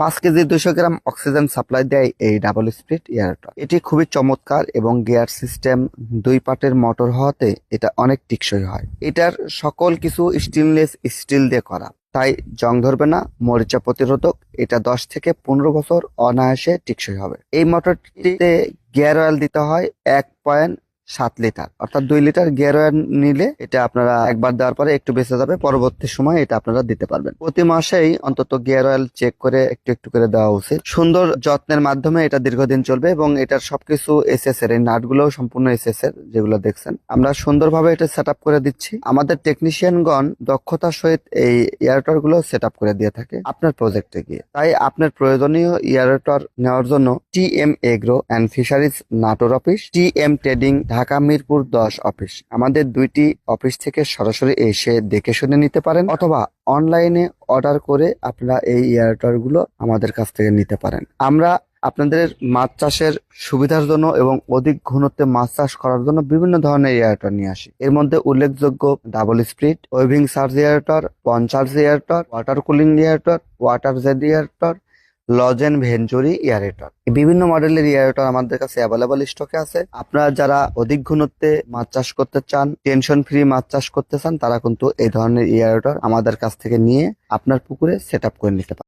5 KG 200 গ্রাম oxygen supply দেয় এই double speed aerator. এটি খুবই চমৎকার এবং গিয়ার সিস্টেম 2 পার্টের মোটর হওয়াতে এটা অনেক টেকসই হয়। এটার সকল কিছু স্টেনলেস স্টিল দিয়ে করা, তাই জং ধরবে না, মরিচা প্রতিরোধক। এটা 10 থেকে 15 বছর অনায়াসে টেকসই হবে। এই মোটরটিতে গিয়ার অয়েল দিতে হয় 1.7 লিটার, অর্থাৎ 2 লিটার গিয়ার অয়েল নিলে এটা আপনারা একবার দেওয়ার পরে একটু বেঁচে যাবে, পরবর্তী সময় এটা আপনারা দিতে পারবেন। প্রতি মাসেই অন্তত গিয়ার অয়েল চেক করে একটু একটু করে দেওয়া উচিত। সুন্দর যত্নের মাধ্যমে এটা দীর্ঘদিন চলবে এবং এটার সবকিছু এসএস এর, এই নাটগুলো সম্পূর্ণ এসএস এর, যেগুলো দেখছেন আমরা সুন্দরভাবে এটা সেট আপ করে দিচ্ছি। আমাদের টেকনিশিয়ানগণ দক্ষতার সহিত এই এয়ারটর গুলো সেট আপ করে দিয়ে থাকে আপনার প্রজেক্টে গিয়ে। তাই আপনার প্রয়োজনীয় এয়ারটর নেওয়ার জন্য TM agro and fisheries Natore office, TM trading Dhaka Mirpur 10 office, আমাদের 2টি অফিস থেকে সরাসরি এসে দেখে শুনে নিতে পারেন, অথবা অনলাইনে অর্ডার করে আপনারা এই এয়ারটর গুলো আমাদের কাছ থেকে নিতে পারেন। আমরা আপনাদের মাছ চাষের সুবিধার জন্য এবং অধিক ঘনত্বে মাছ চাষ করার জন্য বিভিন্ন ধরনের এয়ারটর নিয়ে আসি। এর মধ্যে উল্লেখযোগ্য double speed, waving surge aerator, পঞ্চার্জ aerator, water cooling aerator, water jet aerator, লজেন ভেঞ্চুরি এয়ারেটর। বিভিন্ন মডেলের এয়ারেটর আমাদের কাছে অ্যাভেলেবল স্টকে আছে। আপনারা যারা অধিক ঘনত্বে মাছ চাষ করতে চান, টেনশন ফ্রি মাছ চাষ করতে চান, তারা কিন্তু এই ধরনের এয়ারেটর আমাদের কাছ থেকে নিয়ে আপনার পুকুরে সেট আপ করে নিতে পারেন।